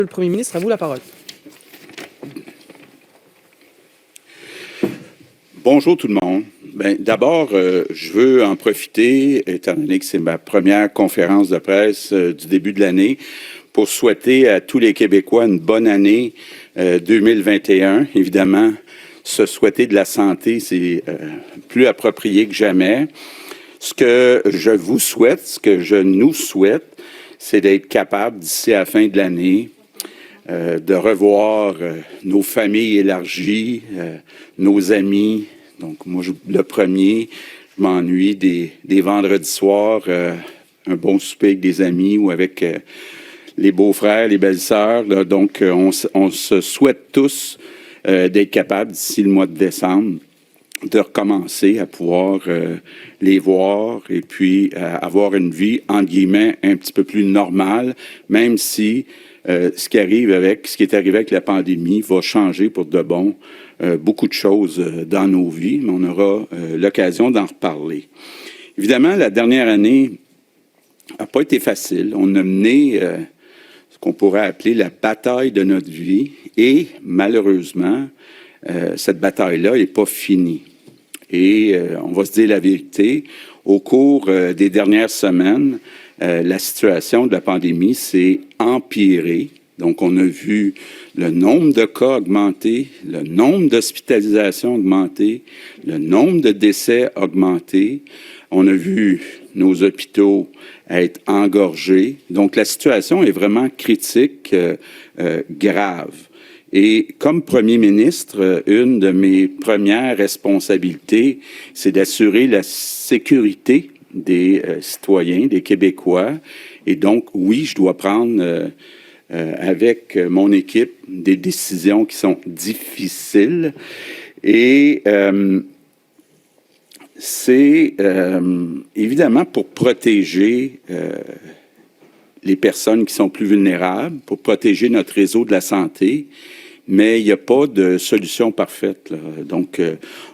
Le Premier ministre, à vous la parole. Bonjour tout le monde. D'abord, je veux en profiter, étant donné que c'est ma première conférence de presse du début de l'année, pour souhaiter à tous les Québécois une bonne année 2021. Évidemment, se souhaiter de la santé, c'est plus approprié que jamais. Ce que je vous souhaite, ce que je nous souhaite, c'est d'être capable, d'ici à la fin de l'année, de revoir nos familles élargies, nos amis. Donc, moi, le premier, je m'ennuie des vendredis soirs, un bon souper avec des amis ou avec les beaux-frères, les belles-sœurs. Donc, on se souhaite tous d'être capables, d'ici le mois de décembre, de recommencer à pouvoir les voir et puis avoir une vie, entre guillemets, un petit peu plus normale, même si ce qui est arrivé avec la pandémie va changer pour de bon beaucoup de choses dans nos vies, mais on aura l'occasion d'en reparler. Évidemment, la dernière année n'a pas été facile. On a mené ce qu'on pourrait appeler la bataille de notre vie et malheureusement, cette bataille-là n'est pas finie. Et on va se dire la vérité, au cours des dernières semaines, la situation de la pandémie s'est empirée. Donc, on a vu le nombre de cas augmenter, le nombre d'hospitalisations augmenter, le nombre de décès augmenter. On a vu nos hôpitaux être engorgés. Donc, la situation est vraiment critique, grave. Et comme premier ministre, une de mes premières responsabilités, c'est d'assurer la sécurité des citoyens, des Québécois. Et donc, oui, je dois prendre avec mon équipe des décisions qui sont difficiles. Et c'est évidemment pour protéger les personnes qui sont plus vulnérables, pour protéger notre réseau de la santé, mais il n'y a pas de solution parfaite, là. Donc,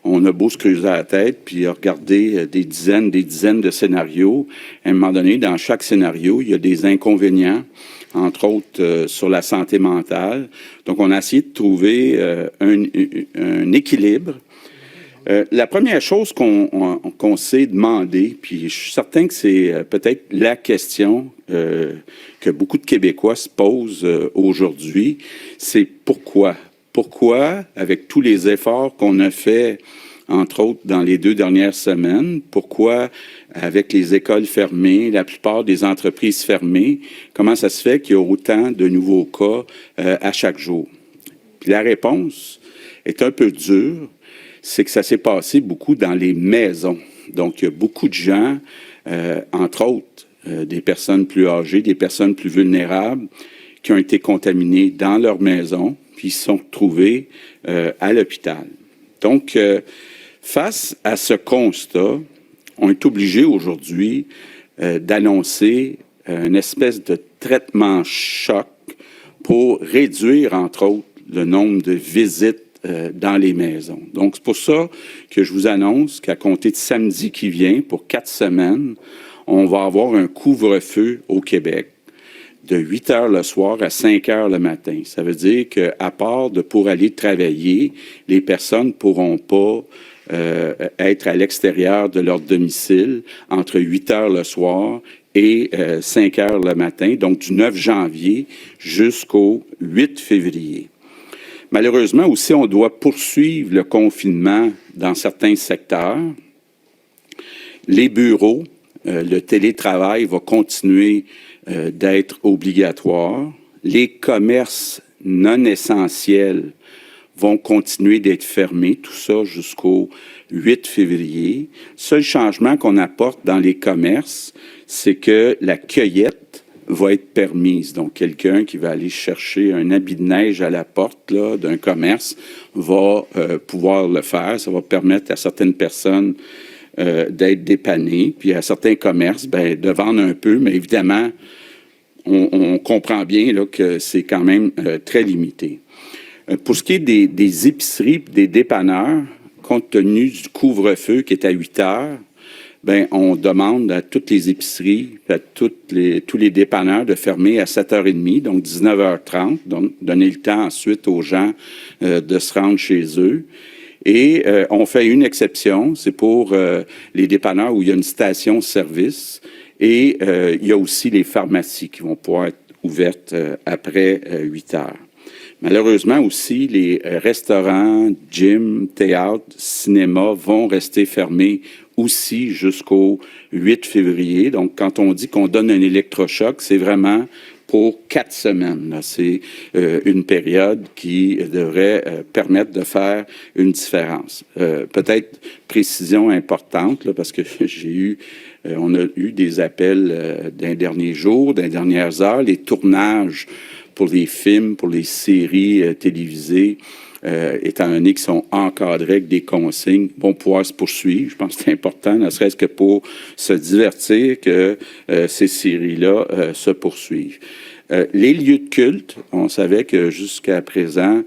on a beau se creuser la tête, puis regarder des dizaines de scénarios. À un moment donné, dans chaque scénario, il y a des inconvénients, entre autres sur la santé mentale. Donc, on a essayé de trouver un équilibre. La première chose qu'on s'est demandé, puis je suis certain que c'est peut-être la question que beaucoup de Québécois se posent aujourd'hui, c'est pourquoi? Pourquoi, avec tous les efforts qu'on a faits, entre autres dans les 2 dernières semaines, pourquoi, avec les écoles fermées, la plupart des entreprises fermées, comment ça se fait qu'il y a autant de nouveaux cas à chaque jour? Puis la réponse est un peu dure. C'est que ça s'est passé beaucoup dans les maisons. Donc, il y a beaucoup de gens, entre autres, des personnes plus âgées, des personnes plus vulnérables, qui ont été contaminées dans leur maison, puis se sont retrouvés à l'hôpital. Donc, face à ce constat, on est obligé aujourd'hui d'annoncer une espèce de traitement choc pour réduire, entre autres, le nombre de visites dans les maisons. Donc, c'est pour ça que je vous annonce qu'à compter de samedi qui vient, pour 4 semaines, on va avoir un couvre-feu au Québec de 8 heures le soir à 5 heures le matin. Ça veut dire qu'à part pour aller travailler, les personnes ne pourront pas être à l'extérieur de leur domicile entre 8 heures le soir et 5 heures le matin, donc du 9 janvier jusqu'au 8 février. Malheureusement aussi, on doit poursuivre le confinement dans certains secteurs. Les bureaux, le télétravail va continuer d'être obligatoire. Les commerces non essentiels vont continuer d'être fermés, tout ça jusqu'au 8 février. Seul changement qu'on apporte dans les commerces, c'est que la cueillette va être permise. Donc, quelqu'un qui va aller chercher un habit de neige à la porte là, d'un commerce va pouvoir le faire. Ça va permettre à certaines personnes d'être dépannées, puis à certains commerces de vendre un peu, mais évidemment, on comprend bien là, que c'est quand même très limité. Pour ce qui est des épiceries, des dépanneurs, compte tenu du couvre-feu qui est à 8 heures, ben on demande à toutes les épiceries, à tous les dépanneurs de fermer à 7h30, donc 19h30, donc donner le temps ensuite aux gens de se rendre chez eux. Et on fait une exception, c'est pour les dépanneurs où il y a une station-service. Et il y a aussi les pharmacies qui vont pouvoir être ouvertes après 8 heures. Malheureusement aussi, les restaurants, gyms, théâtres, cinémas vont rester fermés aussi jusqu'au 8 février. Donc, quand on dit qu'on donne un électrochoc, c'est vraiment pour 4 semaines. C'est une période qui devrait permettre de faire une différence. Peut-être précision importante, là, parce que on a eu des appels d'un dernier jour, d'un dernières heures, les tournages pour les films, pour les séries télévisées, étant donné qu'ils sont encadrés avec des consignes, vont pouvoir se poursuivre. Je pense que c'est important, ne serait-ce que pour se divertir, que ces séries-là se poursuivent. Les lieux de culte, on savait que jusqu'à présent,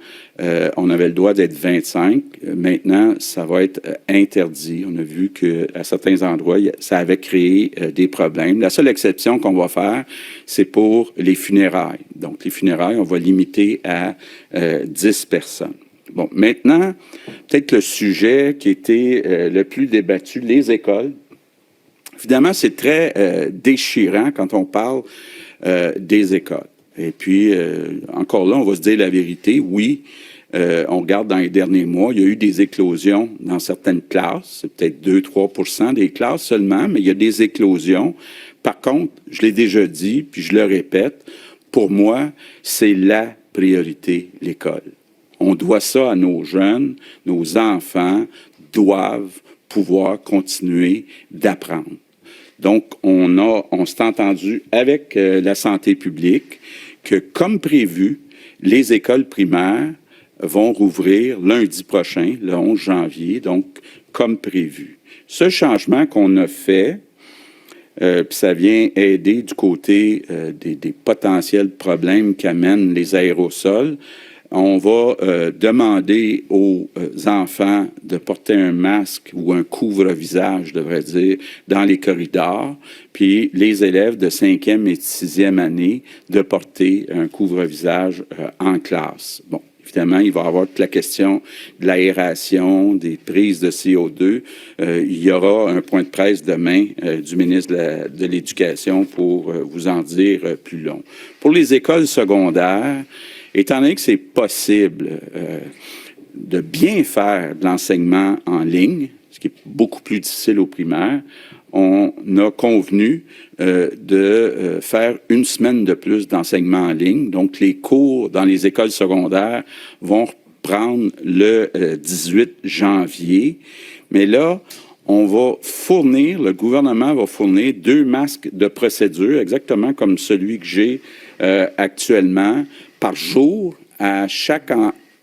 on avait le droit d'être 25. Maintenant, ça va être interdit. On a vu qu'à certains endroits, ça avait créé des problèmes. La seule exception qu'on va faire, c'est pour les funérailles. Donc, les funérailles, on va limiter à 10 personnes. Bon, maintenant, peut-être le sujet qui était le plus débattu, les écoles. Évidemment, c'est très déchirant quand on parle des écoles. Et puis, encore là, on va se dire la vérité. Oui, on regarde dans les derniers mois, il y a eu des éclosions dans certaines classes. C'est peut-être 2-3% des classes seulement, mais il y a des éclosions. Par contre, je l'ai déjà dit, puis je le répète, pour moi, c'est la priorité, l'école. On doit ça à nos jeunes, nos enfants doivent pouvoir continuer d'apprendre. Donc, on s'est entendu avec la santé publique que, comme prévu, les écoles primaires vont rouvrir lundi prochain, le 11 janvier, donc comme prévu. Ce changement qu'on a fait, puis ça vient aider du côté des potentiels problèmes qu'amènent les aérosols. On va demander aux enfants de porter un masque ou un couvre-visage, je devrais dire, dans les corridors, puis les élèves de 5e et 6e année de porter un couvre-visage en classe. Bon, évidemment, il va y avoir toute la question de l'aération, des prises de CO2. Il y aura un point de presse demain du ministre de l'Éducation pour vous en dire plus long. Pour les écoles secondaires, étant donné que c'est possible de bien faire de l'enseignement en ligne, ce qui est beaucoup plus difficile au primaire, on a convenu de faire une semaine de plus d'enseignement en ligne. Donc, les cours dans les écoles secondaires vont reprendre le 18 janvier. Mais là, le gouvernement va fournir 2 masques de procédure, exactement comme celui que j'ai actuellement, par jour à chaque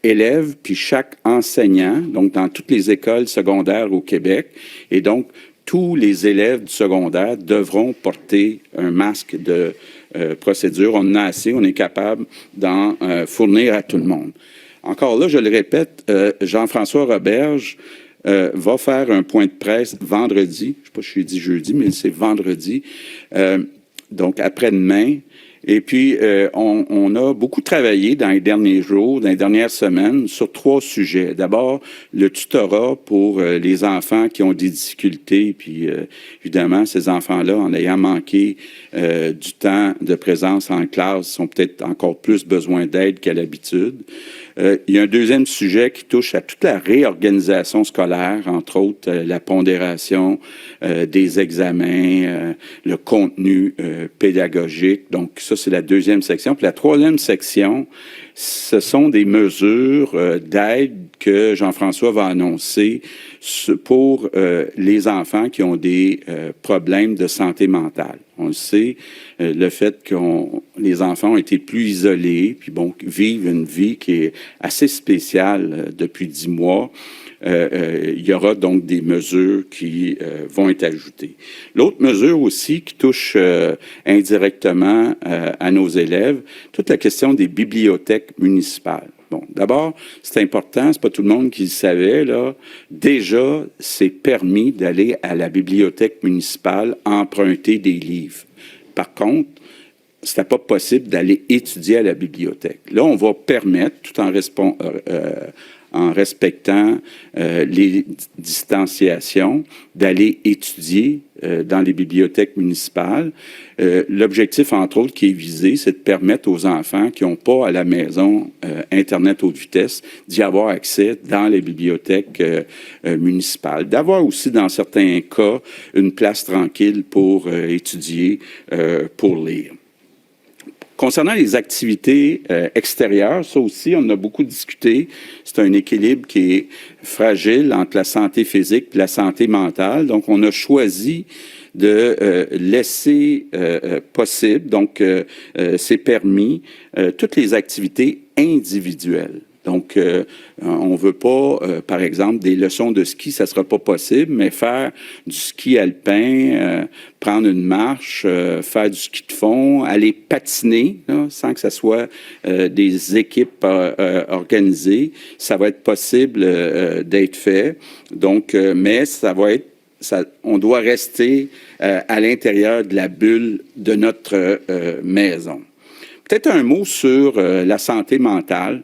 élève puis chaque enseignant, donc dans toutes les écoles secondaires au Québec. Et donc, tous les élèves du secondaire devront porter un masque de procédure. On en a assez, on est capable d'en fournir à tout le monde. Encore là, je le répète, Jean-François Roberge va faire un point de presse vendredi. Je ne sais pas si je dit jeudi, mais c'est vendredi. Donc, après-demain. Et puis, on a beaucoup travaillé dans les derniers jours, dans les dernières semaines, sur 3 sujets. D'abord, le tutorat pour les enfants qui ont des difficultés. Puis, évidemment, ces enfants-là, en ayant manqué du temps de présence en classe, ont peut-être encore plus besoin d'aide qu'à l'habitude. Il y a un deuxième sujet qui touche à toute la réorganisation scolaire, entre autres la pondération des examens, le contenu pédagogique. Donc, ça, c'est la deuxième section. Puis la troisième section, ce sont des mesures d'aide que Jean-François va annoncer pour les enfants qui ont des problèmes de santé mentale. On le sait, le fait que les enfants ont été plus isolés, puis bon, vivent une vie qui est assez spéciale depuis 10 mois. Il y aura donc des mesures qui vont être ajoutées. L'autre mesure aussi qui touche indirectement à nos élèves, toute la question des bibliothèques municipales. Bon, d'abord, c'est important, c'est pas tout le monde qui le savait, là. Déjà, c'est permis d'aller à la bibliothèque municipale emprunter des livres. Par contre, c'était pas possible d'aller étudier à la bibliothèque. Là, on va permettre, tout en respectant les distanciations, d'aller étudier dans les bibliothèques municipales. L'objectif, entre autres, qui est visé, c'est de permettre aux enfants qui n'ont pas à la maison Internet haute vitesse d'y avoir accès dans les bibliothèques municipales. D'avoir aussi, dans certains cas, une place tranquille pour étudier, pour lire. Concernant les activités extérieures, ça aussi, on a beaucoup discuté. C'est un équilibre qui est fragile entre la santé physique et la santé mentale. Donc, on a choisi de laisser possible, donc c'est permis, toutes les activités individuelles. Donc, on veut pas, par exemple, des leçons de ski, ça sera pas possible, mais faire du ski alpin, prendre une marche, faire du ski de fond, aller patiner, là, sans que ça soit des équipes organisées, ça va être possible d'être fait. Donc, mais ça va être on doit rester à l'intérieur de la bulle de notre maison. Peut-être un mot sur la santé mentale.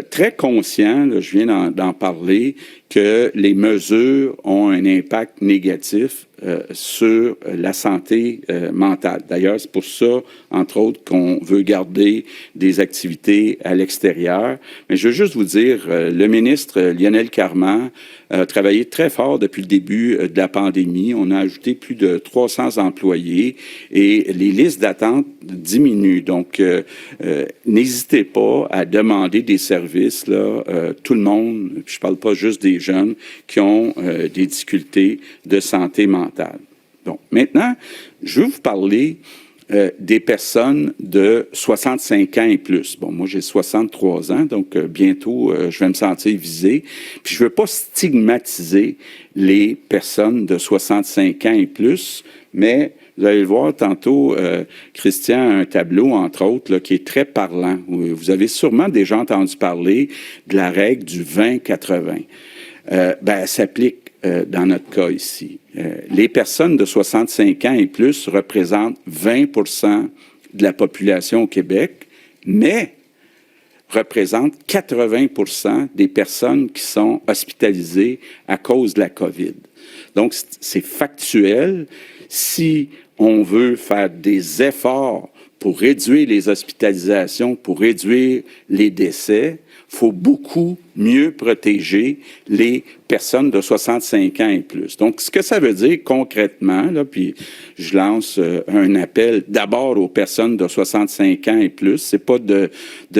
Très conscient, là, je viens d'en parler, que les mesures ont un impact négatif sur la santé mentale. D'ailleurs, c'est pour ça, entre autres, qu'on veut garder des activités à l'extérieur. Mais je veux juste vous dire, le ministre Lionel Carman a travaillé très fort depuis le début de la pandémie. On a ajouté plus de 300 employés et les listes d'attente diminuent. Donc, n'hésitez pas à demander des services. Là, tout le monde, je parle pas juste des jeunes qui ont des difficultés de santé mentale. Donc, maintenant, je veux vous parler des personnes de 65 ans et plus. Bon, moi, j'ai 63 ans, donc bientôt, je vais me sentir visé. Puis, je veux pas stigmatiser les personnes de 65 ans et plus, mais vous allez le voir tantôt, Christian a un tableau, entre autres, là, qui est très parlant. Vous avez sûrement déjà entendu parler de la règle du 20-80. Elle s'applique dans notre cas ici. Les personnes de 65 ans et plus représentent 20 de la population au Québec, mais représentent 80 des personnes qui sont hospitalisées à cause de la COVID. Donc, c'est factuel. Si on veut faire des efforts pour réduire les hospitalisations, pour réduire les décès, il faut beaucoup mieux protéger les personnes de 65 ans et plus. Donc, ce que ça veut dire concrètement, là, puis je lance un appel d'abord aux personnes de 65 ans et plus, c'est pas de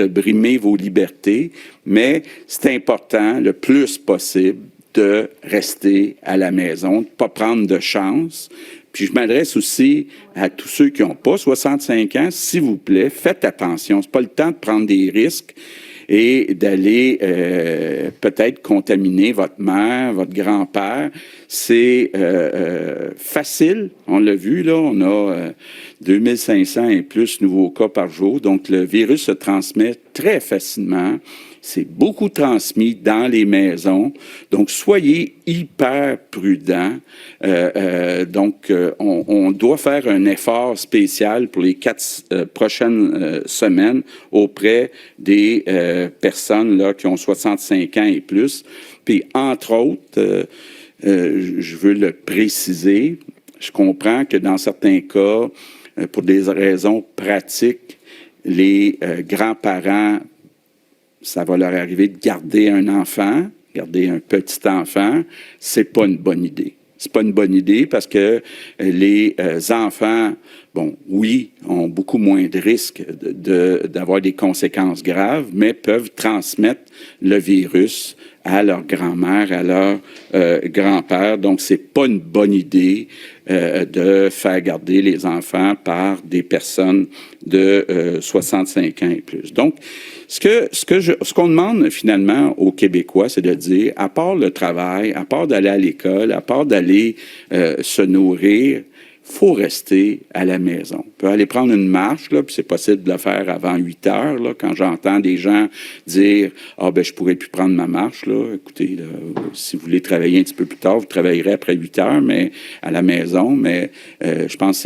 brimer vos libertés, mais c'est important le plus possible de rester à la maison, de ne pas prendre de chance. Puis je m'adresse aussi à tous ceux qui n'ont pas 65 ans, s'il vous plaît, faites attention. C'est pas le temps de prendre des risques et d'aller peut-être contaminer votre mère, votre grand-père. C'est facile, on l'a vu, là, on a 2500 et plus nouveaux cas par jour, donc le virus se transmet très facilement. C'est beaucoup transmis dans les maisons. Donc, soyez hyper prudents. On doit faire un effort spécial pour les 4 prochaines semaines auprès des personnes là, qui ont 65 ans et plus. Puis, entre autres, je veux le préciser, je comprends que dans certains cas, pour des raisons pratiques, les grands-parents, ça va leur arriver de garder un enfant, garder un petit enfant, c'est pas une bonne idée. C'est pas une bonne idée parce que les enfants, bon, oui, ont beaucoup moins de risques d'avoir des conséquences graves, mais peuvent transmettre le virus à leur grand-mère, à leur grand-père. Donc, c'est pas une bonne idée de faire garder les enfants par des personnes de 65 ans et plus. Donc, ce qu'on demande finalement aux Québécois, c'est de dire, à part le travail, à part d'aller à l'école, à part d'aller se nourrir, faut rester à la maison. On peut aller prendre une marche, là, puis c'est possible de le faire avant 8 heures, là, quand j'entends des gens dire « Ah, ben je pourrais plus prendre ma marche, là. » Écoutez, là, si vous voulez travailler un petit peu plus tard, vous travaillerez après 8 heures, mais à la maison, mais je pense que